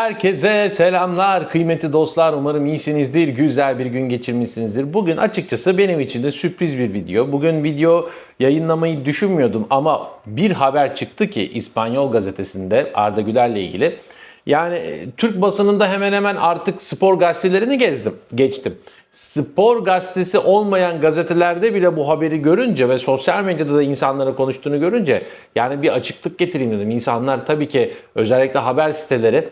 Herkese selamlar kıymetli dostlar. Umarım iyisinizdir, güzel bir gün geçirmişsinizdir. Bugün açıkçası benim için de sürpriz bir video. Bugün video yayınlamayı düşünmüyordum ama bir haber çıktı ki İspanyol gazetesinde Arda Güler'le ilgili. Yani Türk basınında hemen hemen artık spor gazetelerini geçtim. Spor gazetesi olmayan gazetelerde bile bu haberi görünce ve sosyal medyada da insanların konuştuğunu görünce yani bir açıklık getireyim dedim. İnsanlar tabii ki özellikle haber siteleri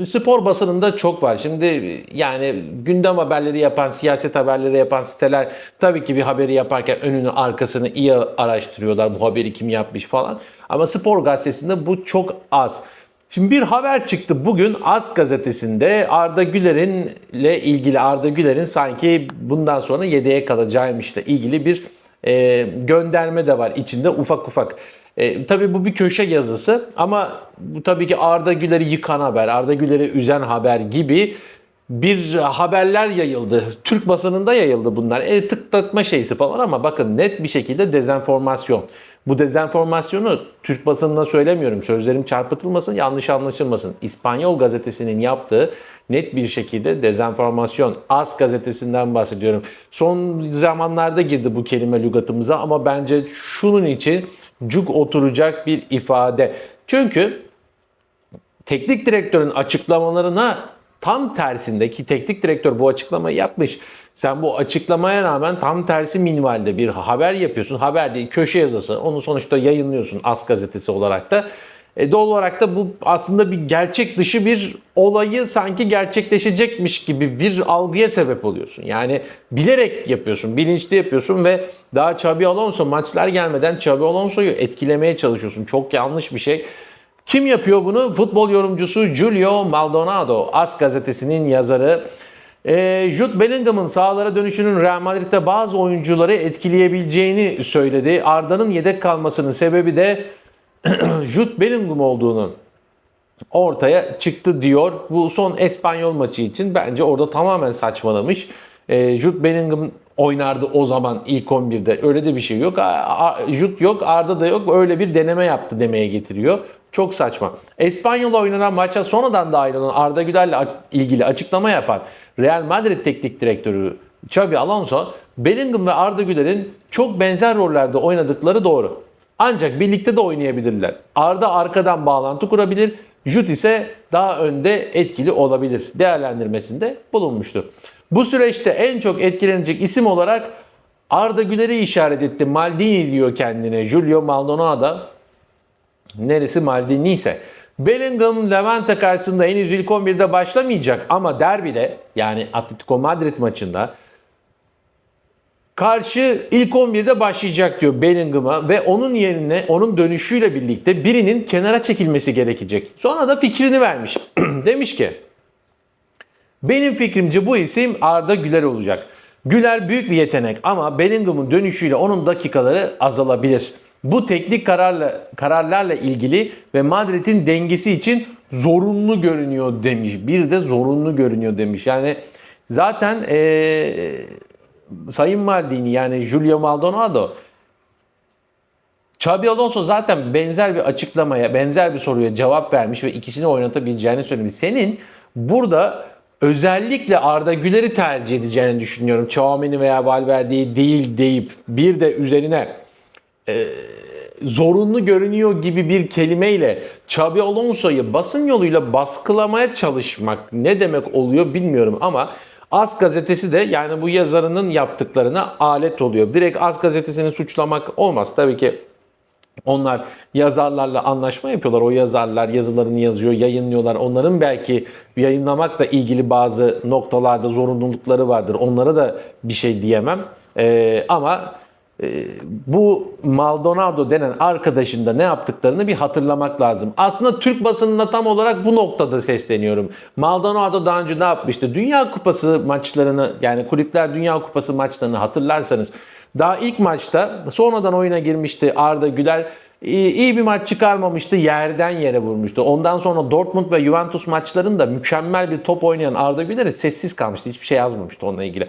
spor basınında çok var. Şimdi yani gündem haberleri yapan, siyaset haberleri yapan siteler tabii ki bir haberi yaparken önünü arkasını iyi araştırıyorlar. Bu haberi kim yapmış falan. Ama spor gazetesinde bu çok az. Şimdi bir haber çıktı bugün AS gazetesinde Arda Güler'in sanki bundan sonra yedeğe kalacağıymışla ilgili bir gönderme de var içinde ufak ufak. Tabii bu bir köşe yazısı ama bu tabii ki Arda Güler'i yıkan haber, Arda Güler'i üzen haber gibi bir haberler yayıldı. Türk basınında yayıldı bunlar. Tıklatma şeysi falan ama bakın net bir şekilde dezenformasyon. Bu dezenformasyonu Türk basınına söylemiyorum. Sözlerim çarpıtılmasın, yanlış anlaşılmasın. İspanyol gazetesinin yaptığı net bir şekilde dezenformasyon. AS gazetesinden bahsediyorum. Son zamanlarda girdi bu kelime lügatımıza ama bence şunun için cuk oturacak bir ifade. Çünkü teknik direktörün açıklamalarına tam tersindeki teknik direktör bu açıklamayı yapmış. Sen bu açıklamaya rağmen tam tersi minvalde bir haber yapıyorsun. Haber değil, köşe yazısı. Onu sonuçta yayınlıyorsun AS gazetesi olarak da. Doğal olarak da bu aslında bir gerçek dışı bir olayı sanki gerçekleşecekmiş gibi bir algıya sebep oluyorsun. Yani bilerek yapıyorsun, bilinçli yapıyorsun ve daha Xabi Alonso maçlar gelmeden Xabi Alonso'yu etkilemeye çalışıyorsun. Çok yanlış bir şey. Kim yapıyor bunu? Futbol yorumcusu Julio Maldonado, AS gazetesinin yazarı. Jude Bellingham'ın sahalara dönüşünün Real Madrid'de bazı oyuncuları etkileyebileceğini söyledi. Arda'nın yedek kalmasının sebebi de Jude Bellingham olduğunu ortaya çıktı diyor. Bu son Espanyol maçı için bence orada tamamen saçmalamış. Jude Bellingham oynardı o zaman ilk 11'de. Öyle de bir şey yok. Jude yok, Arda da yok. Öyle bir deneme yaptı demeye getiriyor. Çok saçma. Espanyol'la oynanan maça sonradan dahil olan Arda Güler'le ilgili açıklama yapan Real Madrid teknik direktörü Xabi Alonso, Bellingham ve Arda Güler'in çok benzer rollerde oynadıkları doğru. Ancak birlikte de oynayabilirler. Arda arkadan bağlantı kurabilir. Jude ise daha önde etkili olabilir değerlendirmesinde bulunmuştu. Bu süreçte en çok etkilenecek isim olarak Arda Güler'i işaret etti. Maldini diyor kendine. Julio Maldonado. Neresi Maldini ise. Bellingham Levante karşısında henüz ilk 11'de başlamayacak ama derbide yani Atletico Madrid maçında karşı ilk 11'de başlayacak diyor Bellingham'a ve onun yerine onun dönüşüyle birlikte birinin kenara çekilmesi gerekecek. Sonra da fikrini vermiş. Demiş ki benim fikrimce bu isim Arda Güler olacak. Güler büyük bir yetenek ama Bellingham'ın dönüşüyle onun dakikaları azalabilir. Bu teknik kararlarla ilgili ve Madrid'in dengesi için zorunlu görünüyor demiş. Bir de zorunlu görünüyor demiş. Yani zaten Sayın Maldini yani Julio Maldonado, Xabi Alonso zaten benzer bir açıklamaya, benzer bir soruya cevap vermiş ve ikisini oynatabileceğini söylemiş. Senin burada özellikle Arda Güler'i tercih edeceğini düşünüyorum. Tchouaméni veya Valverde'yi değil deyip bir de üzerine zorunlu görünüyor gibi bir kelimeyle Xabi Alonso'yu basın yoluyla baskılamaya çalışmak ne demek oluyor bilmiyorum ama AS gazetesi de yani bu yazarının yaptıklarına alet oluyor. Direkt AS gazetesini suçlamak olmaz. Tabii ki onlar yazarlarla anlaşma yapıyorlar. O yazarlar yazılarını yazıyor, yayınlıyorlar. Onların belki yayınlamakla ilgili bazı noktalarda zorunlulukları vardır. Onlara da bir şey diyemem. Ama bu Maldonado denen arkadaşın da ne yaptıklarını bir hatırlamak lazım. Aslında Türk basınına tam olarak bu noktada sesleniyorum. Maldonado daha önce ne yapmıştı? Dünya Kupası maçlarını yani Kulüpler Dünya Kupası maçlarını hatırlarsanız daha ilk maçta sonradan oyuna girmişti Arda Güler. İyi bir maç çıkarmamıştı. Yerden yere vurmuştu. Ondan sonra Dortmund ve Juventus maçlarında mükemmel bir top oynayan Arda Güler sessiz kalmıştı. Hiçbir şey yazmamıştı onunla ilgili.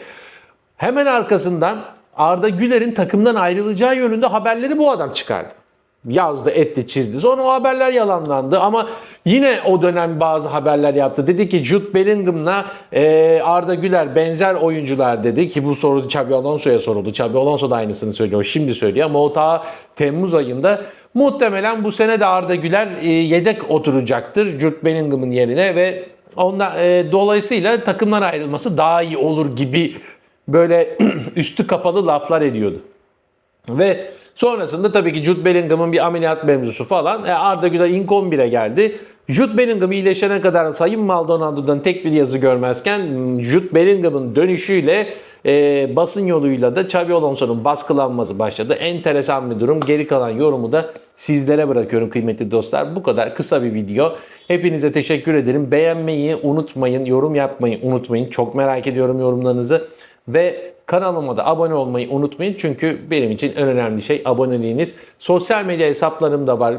Hemen arkasından Arda Güler'in takımdan ayrılacağı yönünde haberleri bu adam çıkardı. yazdı, etti, çizdi. Sonra o haberler yalanlandı ama yine o dönem bazı haberler yaptı. Dedi ki Jude Bellingham'la Arda Güler benzer oyuncular dedi ki bu soru Xabi Alonso'ya soruldu. Xabi Alonso da aynısını söylüyor. Şimdi söylüyor ama o ta Temmuz ayında muhtemelen bu sene de Arda Güler yedek oturacaktır Jude Bellingham'ın yerine ve dolayısıyla takımdan ayrılması daha iyi olur gibi böyle üstü kapalı laflar ediyordu. Ve sonrasında tabii ki Jude Bellingham'ın bir ameliyat mevzusu falan. Arda Güler ilk 11'e geldi. Jude Bellingham iyileşene kadar Sayın Maldonado'dan tek bir yazı görmezken Jude Bellingham'ın dönüşüyle basın yoluyla da Xabi Alonso'nun baskılanması başladı. Enteresan bir durum. Geri kalan yorumu da sizlere bırakıyorum kıymetli dostlar. Bu kadar kısa bir video. Hepinize teşekkür ederim. Beğenmeyi unutmayın, yorum yapmayı unutmayın. Çok merak ediyorum yorumlarınızı. Ve kanalıma da abone olmayı unutmayın. Çünkü benim için en önemli şey aboneliğiniz. Sosyal medya hesaplarım da var.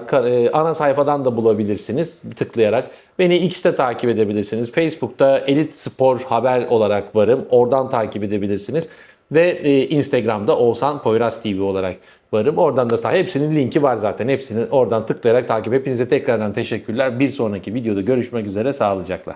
Ana sayfadan da bulabilirsiniz tıklayarak. Beni X'te takip edebilirsiniz. Facebook'ta Elit Spor Haber olarak varım. Oradan takip edebilirsiniz. Ve Instagram'da Oğuzhan Poyraz TV olarak varım. Oradan da hepsinin linki var zaten. Hepsini oradan tıklayarak takip. Hepinize tekrardan teşekkürler. Bir sonraki videoda görüşmek üzere. Sağlıcakla.